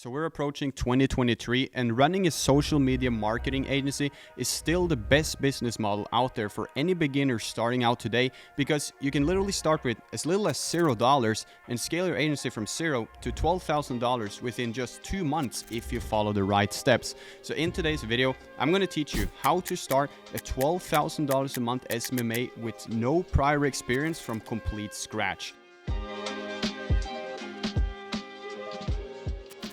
So we're approaching 2023 and running a social media marketing agency is still the best business model out there for any beginner starting out today, because you can literally start with as little as $0 and scale your agency from $0 to $12,000 within just 2 months if you follow the right steps. So in today's video, I'm going to teach you how to start a $12,000 a month SMMA with no prior experience from complete scratch.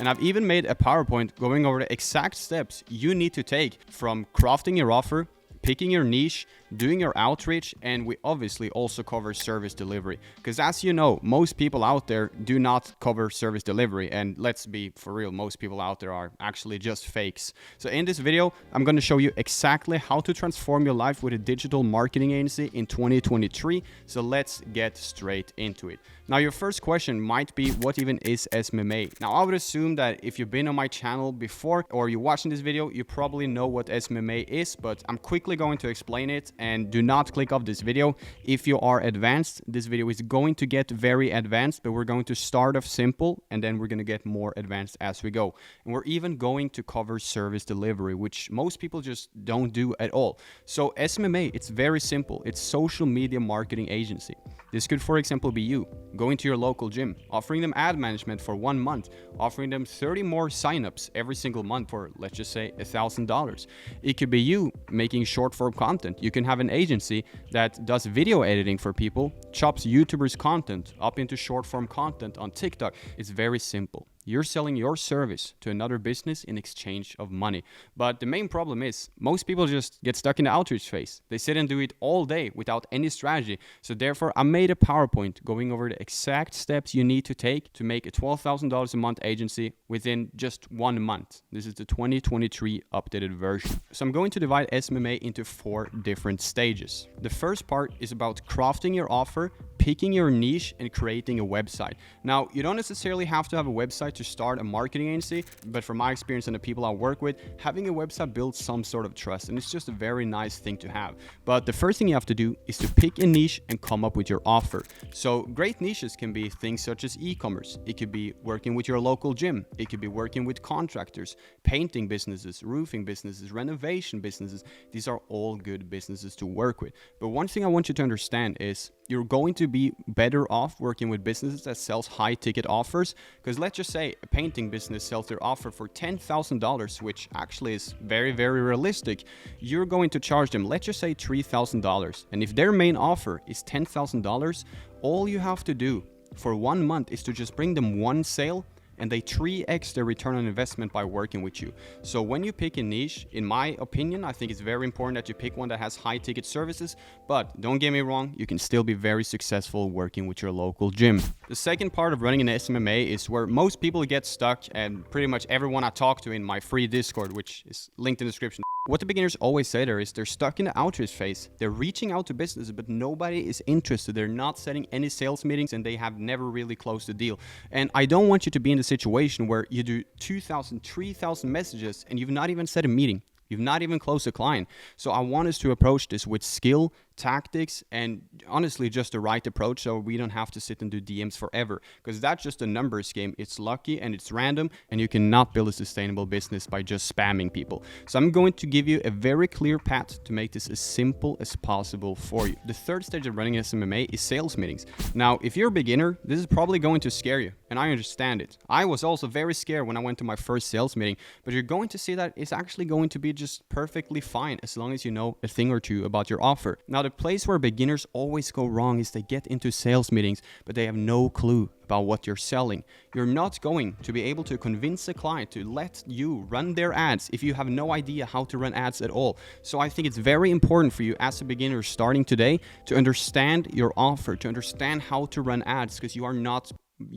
And I've even made a PowerPoint going over the exact steps you need to take from crafting your offer, picking your niche, doing your outreach, and we obviously also cover service delivery. Because as you know, most people out there do not cover service delivery, and let's be for real, most people out there are actually just fakes. So in this video, I'm going to show you exactly how to transform your life with a digital marketing agency in 2023. So let's get straight into it. Now, your first question might be, what even is SMMA? Now, I would assume that if you've been on my channel before or you're watching this video, you probably know what SMMA is, but I'm quickly going to explain it, and do not click off this video if you are advanced. This video is going to get very advanced, but we're going to start off simple and then we're going to get more advanced as we go. And we're even going to cover service delivery, which most people just don't do at all. So SMMA, it's very simple. It's social media marketing agency. This could, for example, be you going to your local gym, offering them ad management for 1 month, offering them 30 more signups every single month for, let's just say, $1,000. It could be you making short form content. You can have an agency that does video editing for people, chops YouTubers' content up into short form content on TikTok. It's very simple. You're selling your service to another business in exchange of money. But the main problem is most people just get stuck in the outreach phase. They sit and do it all day without any strategy. So therefore, I made a PowerPoint going over the exact steps you need to take to make a $12,000 a month agency within just 1 month. This is the 2023 updated version. So I'm going to divide SMMA into 4 different stages. The first part is about crafting your offer, picking your niche, and creating a website. Now, you don't necessarily have to have a website to start a marketing agency, but from my experience and the people I work with, having a website builds some sort of trust, and it's just a very nice thing to have. But the first thing you have to do is to pick a niche and come up with your offer. So great niches can be things such as e-commerce. It could be working with your local gym. It could be working with contractors, painting businesses, roofing businesses, renovation businesses. These are all good businesses to work with. But one thing I want you to understand is you're going to be better off working with businesses that sells high ticket offers, because let's just say a painting business sells their offer for $10,000, which actually is very, very realistic. You're going to charge them, let's just say $3,000. And if their main offer is $10,000, all you have to do for 1 month is to just bring them 1 sale, and they 3x their return on investment by working with you. So when you pick a niche, in my opinion, I think it's very important that you pick one that has high ticket services, but don't get me wrong, you can still be very successful working with your local gym. The second part of running an SMMA is where most people get stuck, and pretty much everyone I talk to in my free Discord, which is linked in the description. What the beginners always say there is they're stuck in the outreach phase. They're reaching out to businesses, but nobody is interested. They're not setting any sales meetings, and they have never really closed a deal. And I don't want you to be in the situation where you do 2,000, 3,000 messages and you've not even set a meeting. You've not even closed a client. So I want us to approach this with skill, tactics, and honestly just the right approach, so we don't have to sit and do DMs forever, because that's just a numbers game. It's lucky and it's random, and you cannot build a sustainable business by just spamming people. So I'm going to give you a very clear path to make this as simple as possible for you. The third stage of running SMMA is sales meetings. Now, if you're a beginner, this is probably going to scare you, and I understand it. I was also very scared when I went to my first sales meeting, but you're going to see that it's actually going to be just perfectly fine as long as you know a thing or two about your offer. Now, the place where beginners always go wrong is they get into sales meetings, but they have no clue about what you're selling. You're not going to be able to convince a client to let you run their ads if you have no idea how to run ads at all. So I think it's very important for you as a beginner starting today to understand your offer, to understand how to run ads, because you're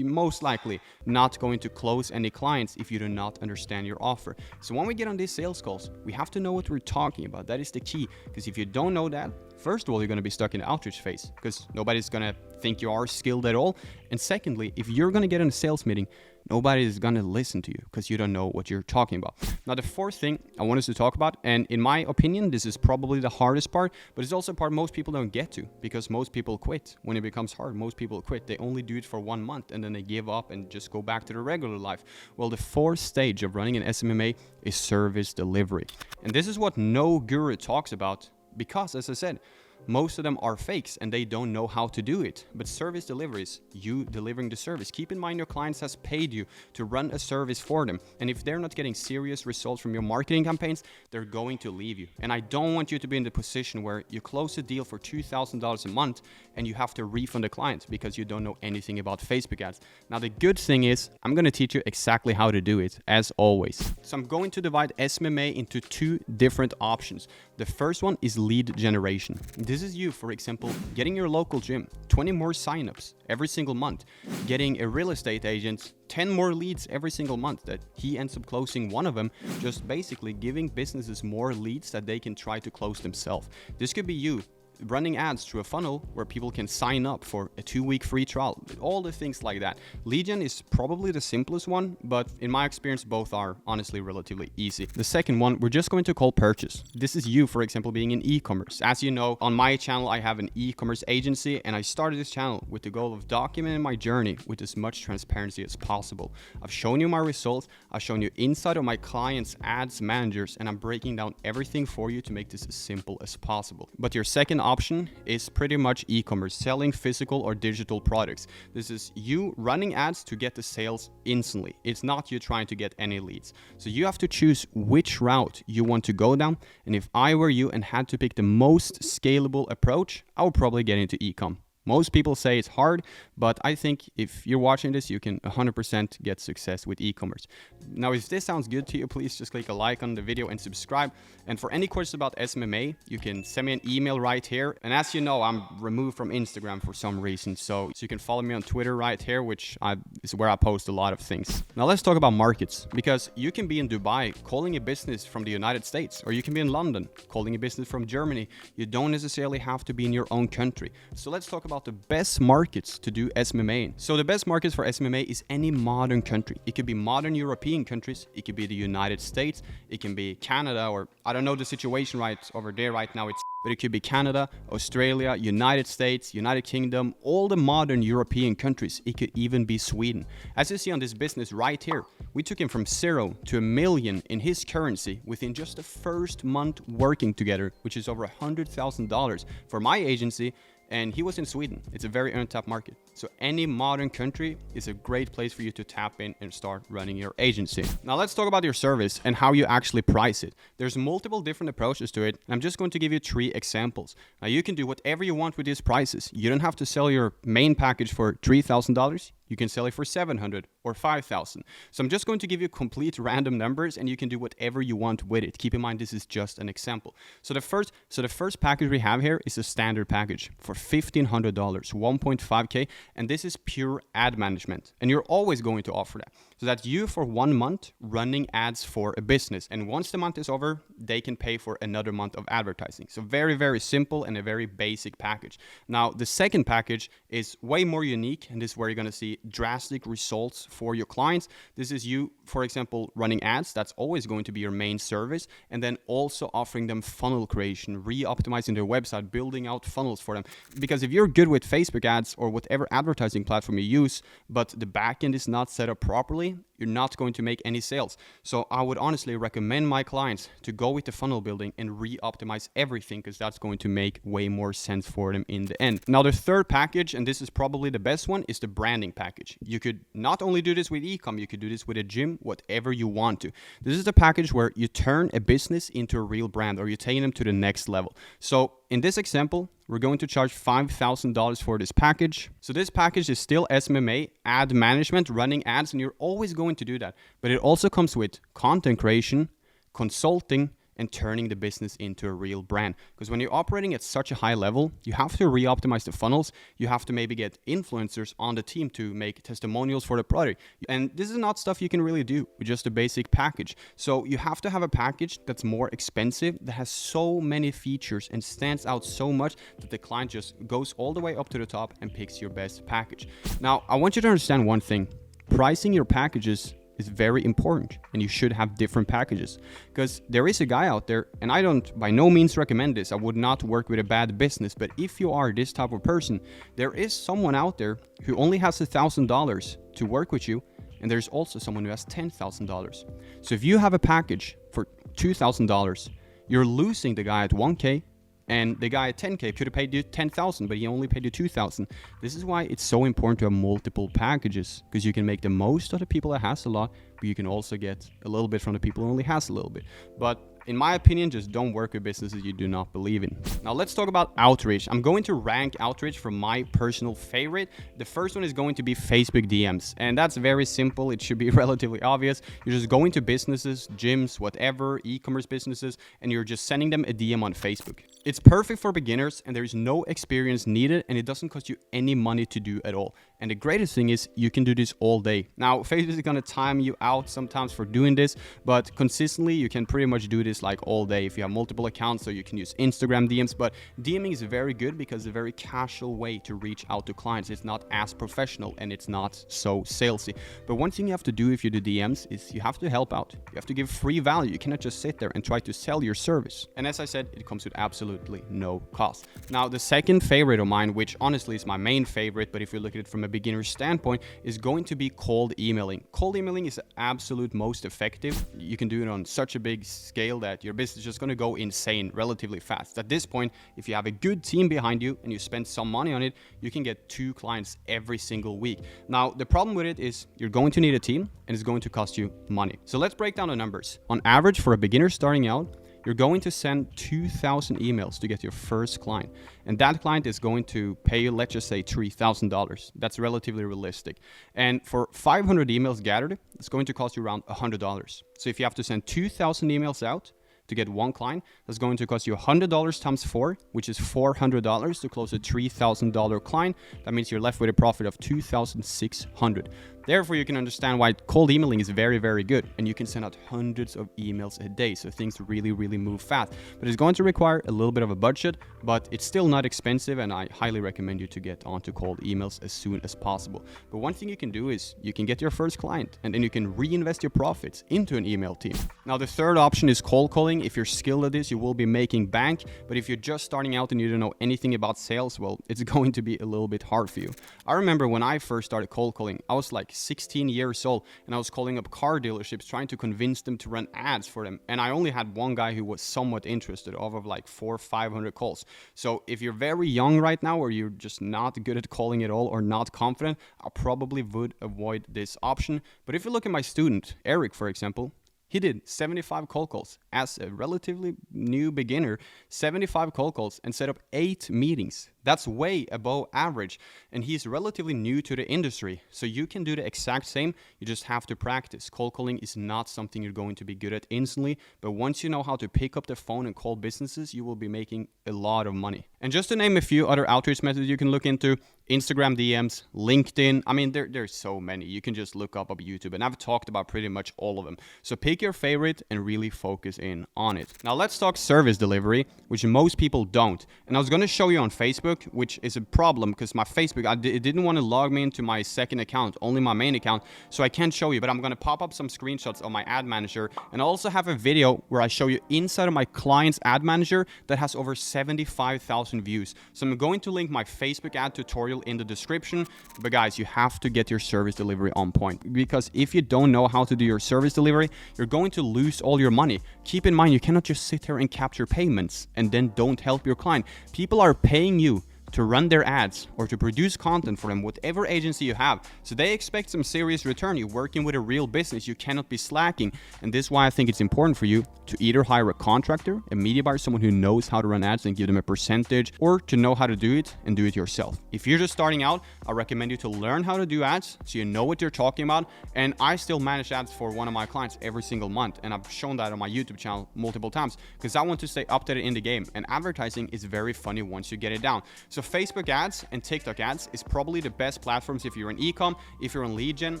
most likely not going to close any clients if you do not understand your offer. So when we get on these sales calls, we have to know what we're talking about. That is the key, because if you don't know that, first of all, you're going to be stuck in the outreach phase, because nobody's going to think you are skilled at all. And secondly, if you're going to get in a sales meeting, nobody is going to listen to you because you don't know what you're talking about. Now, the fourth thing I want us to talk about, and in my opinion, this is probably the hardest part, but it's also a part most people don't get to because most people quit. When it becomes hard, most people quit. They only do it for 1 month and then they give up and just go back to their regular life. Well, the fourth stage of running an SMMA is service delivery. And this is what no guru talks about because, as I said, most of them are fakes and they don't know how to do it. But service delivery is you delivering the service. Keep in mind your clients has paid you to run a service for them. And if they're not getting serious results from your marketing campaigns, they're going to leave you. And I don't want you to be in the position where you close a deal for $2,000 a month and you have to refund the client because you don't know anything about Facebook ads. Now, the good thing is I'm going to teach you exactly how to do it as always. So I'm going to divide SMMA into 2 different options. The first one is lead generation. This is you, for example, getting your local gym 20 more signups every single month, getting a real estate agent 10 more leads every single month that he ends up closing one of them, just basically giving businesses more leads that they can try to close themselves. This could be you running ads through a funnel where people can sign up for a 2-week free trial, all the things like that. Lead gen is probably the simplest one, but in my experience, both are honestly relatively easy. The second one, we're just going to call purchase. This is you, for example, being in e-commerce. As you know, on my channel, I have an e-commerce agency and I started this channel with the goal of documenting my journey with as much transparency as possible. I've shown you my results, I've shown you inside of my clients' ads managers, and I'm breaking down everything for you to make this as simple as possible. But your second option is pretty much e-commerce, selling physical or digital products. This is you running ads to get the sales instantly. It's not you trying to get any leads. So you have to choose which route you want to go down. And if I were you and had to pick the most scalable approach, I would probably get into e-com. Most people say it's hard, but I think if you're watching this, you can 100% get success with e-commerce. Now, if this sounds good to you, please just click a like on the video and subscribe. And for any questions about SMMA, you can send me an email right here. And as you know, I'm removed from Instagram for some reason. So you can follow me on Twitter right here, which is where I post a lot of things. Now let's talk about markets, because you can be in Dubai calling a business from the United States, or you can be in London calling a business from Germany. You don't necessarily have to be in your own country. So let's talk about the best markets to do SMMA in. So the best markets for SMMA is any modern country. It could be modern European countries. It could be the United States. It can be Canada, or I don't know the situation right over there right now. But it could be Canada, Australia, United States, United Kingdom, all the modern European countries. It could even be Sweden. As you see on this business right here, we took him from 0 to $1 million in his currency within just the first month working together, which is over $100,000 for my agency. And he was in Sweden. It's a very untapped market. So any modern country is a great place for you to tap in and start running your agency. Now let's talk about your service and how you actually price it. There's multiple different approaches to it. And I'm just going to give you 3 examples. Now you can do whatever you want with these prices. You don't have to sell your main package for $3,000. You can sell it for $700 or $5,000. So I'm just going to give you complete random numbers and you can do whatever you want with it. Keep in mind, this is just an example. So the first package we have here is a standard package for $1,500, 1.5K. And this is pure ad management. And you're always going to offer that. So that's you for 1 month running ads for a business. And once the month is over, they can pay for another month of advertising. So very, very simple and a very basic package. Now, the second package is way more unique. And this is where you're going to see drastic results for your clients. This is you, for example, running ads. That's always going to be your main service. And then also offering them funnel creation, re-optimizing their website, building out funnels for them. Because if you're good with Facebook ads or whatever advertising platform you use, but the backend is not set up properly, you're not going to make any sales. So I would honestly recommend my clients to go with the funnel building and re-optimize everything, because that's going to make way more sense for them in the end. Now, the third package, and this is probably the best one, is the branding package. You could not only do this with e-com, you could do this with a gym, whatever you want to. This is the package where you turn a business into a real brand, or you're taking them to the next level. So in this example, we're going to charge $5,000 for this package. So this package is still SMMA, ad management, running ads, and you're always going to do that. But it also comes with content creation, consulting, and turning the business into a real brand. Because when you're operating at such a high level, you have to re-optimize the funnels. You have to maybe get influencers on the team to make testimonials for the product. And this is not stuff you can really do with just a basic package. So you have to have a package that's more expensive, that has so many features and stands out so much that the client just goes all the way up to the top and picks your best package. Now, I want you to understand one thing. Pricing your packages is very important, and you should have different packages, because there is a guy out there, and I don't by no means recommend this. I would not work with a bad business, but if you are this type of person, there is someone out there who only has $1,000 to work with you, and there's also someone who has $10,000. So if you have a package for $2,000, you're losing the guy at $1K, and the guy at $10K could have paid you $10,000, but he only paid you $2,000. This is why it's so important to have multiple packages, because you can make the most of the people that has a lot, but you can also get a little bit from the people who only has a little bit. But in my opinion, just don't work with businesses you do not believe in. Now let's talk about outreach. I'm going to rank outreach from my personal favorite. The first one is going to be Facebook DMs. And that's very simple. It should be relatively obvious. You're just going to businesses, gyms, whatever, e-commerce businesses, and you're just sending them a DM on Facebook. It's perfect for beginners, and there's no experience needed, and it doesn't cost you any money to do at all. And the greatest thing is you can do this all day. Now, Facebook is going to time you out sometimes for doing this, but consistently you can pretty much do this like all day if you have multiple accounts. So you can use Instagram DMs, but DMing is very good because it's a very casual way to reach out to clients. It's not as professional and it's not so salesy. But one thing you have to do if you do DMs is you have to help out. You have to give free value. You cannot just sit there and try to sell your service. And as I said, it comes with absolutely no cost. Now, the second favorite of mine, which honestly is my main favorite, but if you look at it from a beginner standpoint, is going to be cold emailing. Cold emailing is the absolute most effective. You can do it on such a big scale that your business is just going to go insane relatively fast. At this point, if you have a good team behind you and you spend some money on it, you can get 2 clients every single week. Now, the problem with it is you're going to need a team and it's going to cost you money. So let's break down the numbers. On average, for a beginner starting out, you're going to send 2,000 emails to get your first client. And that client is going to pay you, let's just say $3,000. That's relatively realistic. And for 500 emails gathered, it's going to cost you around $100. So if you have to send 2,000 emails out to get 1 client, that's going to cost you $100 times 4, which is $400 to close a $3,000 client. That means you're left with a profit of $2,600. Therefore, you can understand why cold emailing is very, very good, and you can send out hundreds of emails a day, so things really, really move fast. But it's going to require a little bit of a budget, but it's still not expensive, and I highly recommend you to get onto cold emails as soon as possible. But one thing you can do is you can get your first client, and then you can reinvest your profits into an email team. Now, the third option is cold calling. If you're skilled at this, you will be making bank, but if you're just starting out and you don't know anything about sales, well, it's going to be a little bit hard for you. I remember when I first started cold calling, I was like 16 years old, and I was calling up car dealerships trying to convince them to run ads for them, and I only had one guy who was somewhat interested out of like 400 or 500 calls. So if you're very young right now, or you're just not good at calling at all or not confident, I probably would avoid this option. But if you look at my student Eric, for example, he did 75 cold calls as a relatively new beginner, 75 cold calls, and set up 8 meetings. That's way above average, and he's relatively new to the industry, so you can do the exact same. You just have to practice. Cold calling is not something you're going to be good at instantly, but once you know how to pick up the phone and call businesses, you will be making a lot of money. And just to name a few other outreach methods you can look into: Instagram DMs, LinkedIn. I mean, there's so many. You can just look up YouTube, and I've talked about pretty much all of them. So pick your favorite and really focus in on it. Now let's talk service delivery, which most people don't. And I was going to show you on Facebook, which is a problem because my Facebook, it didn't want to log me into my second account, only my main account, so I can't show you, but I'm going to pop up some screenshots on my ad manager, and I also have a video where I show you inside of my client's ad manager that has over 75,000 views. So I'm going to link my Facebook ad tutorial in the description. But guys, you have to get your service delivery on point, because if you don't know how to do your service delivery, you're going to lose all your money. Keep in mind, you cannot just sit here and capture payments and then don't help your client. People are paying you to run their ads or to produce content for them, whatever agency you have. So they expect some serious return. You're working with a real business. You cannot be slacking. And this is why I think it's important for you to either hire a contractor, a media buyer, someone who knows how to run ads and give them a percentage, or to know how to do it and do it yourself. If you're just starting out, I recommend you to learn how to do ads so you know what you're talking about. And I still manage ads for one of my clients every single month. And I've shown that on my YouTube channel multiple times because I want to stay updated in the game. And advertising is very funny once you get it down. So Facebook ads and TikTok ads is probably the best platforms if you're in e-com. If you're in lead gen,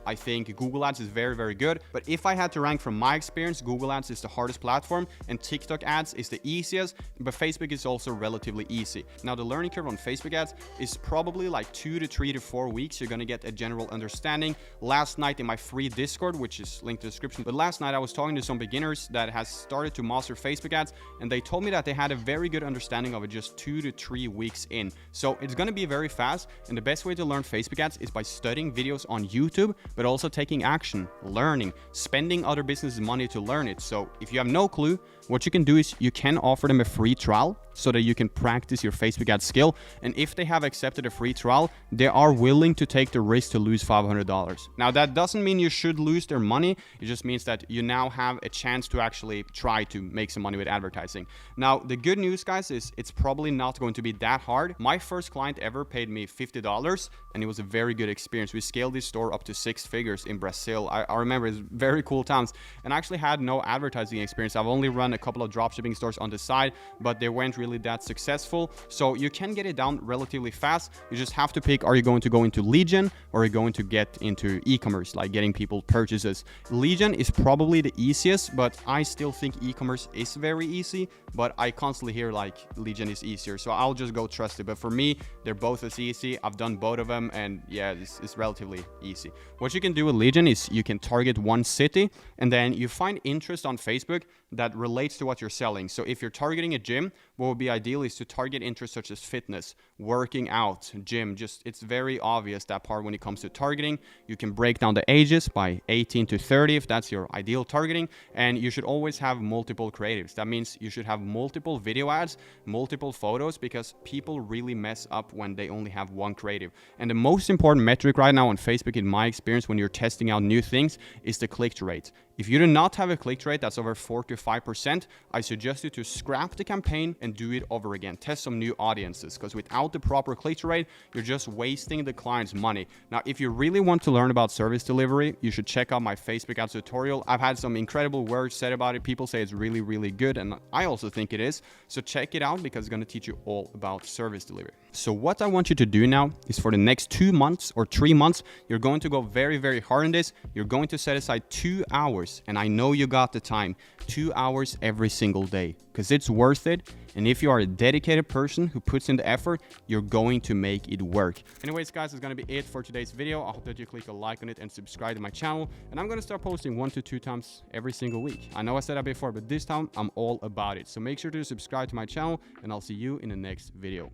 I think Google ads is very, very good. But if I had to rank from my experience, Google ads is the hardest platform and TikTok ads is the easiest, but Facebook is also relatively easy. Now the learning curve on Facebook ads is probably like 2 to 3 to 4 weeks. You're gonna get a general understanding. Last night in my free Discord, which is linked in the description, but last night I was talking to some beginners that has started to master Facebook ads, and they told me that they had a very good understanding of it just 2 to 3 weeks in. So it's gonna be very fast, and the best way to learn Facebook ads is by studying videos on YouTube, but also taking action, learning, spending other businesses' money to learn it. So if you have no clue, what you can do is you can offer them a free trial so that you can practice your Facebook ad skill. And if they have accepted a free trial, they are willing to take the risk to lose $500. Now that doesn't mean you should lose their money. It just means that you now have a chance to actually try to make some money with advertising. Now the good news, guys, is it's probably not going to be that hard. My first client ever paid me $50 and it was a very good experience. We scaled this store up to 6 figures in Brazil. I remember it's very cool times, and I actually had no advertising experience. I've only run a couple of dropshipping stores on the side, but they weren't really that successful. So you can get it down relatively fast. You just have to pick, are you going to go into lead gen or are you going to get into e-commerce, like getting people purchases? Lead gen is probably the easiest, but I still think e-commerce is very easy, but I constantly hear like lead gen is easier. So I'll just go trust it. But for me, they're both as easy. I've done both of them, and yeah, it's relatively easy. What you can do with lead gen is you can target one city, and then you find interest on Facebook that relates to what you're selling. So if you're targeting a gym, what would be ideal is to target interests such as fitness, working out, gym. Just it's very obvious, that part. When it comes to targeting, you can break down the ages by 18 to 30 if that's your ideal targeting, and you should always have multiple creatives. That means you should have multiple video ads, multiple photos, because people really mess up when they only have one creative. And the most important metric right now on Facebook, in my experience, when you're testing out new things, is the click-through rate. If you do not have a click-through rate that's over 4 to 5%, I suggest you to scrap the campaign and do it over again. Test some new audiences, because without the proper click-through rate, you're just wasting the client's money. Now, if you really want to learn about service delivery, you should check out my Facebook ads tutorial. I've had some incredible words said about it. People say it's really, really good, and I also think it is. So check it out, because it's going to teach you all about service delivery. So what I want you to do now is, for the next 2 months or 3 months, you're going to go very, very hard on this. You're going to set aside 2 hours, and I know you got the time, 2 hours every single day, because it's worth it. And if you are a dedicated person who puts in the effort, you're going to make it work. Anyways, guys, that's going to be it for today's video. I hope that you click a like on it and subscribe to my channel. And I'm going to start posting 1 to 2 times every single week. I know I said that before, but this time I'm all about it. So make sure to subscribe to my channel, and I'll see you in the next video.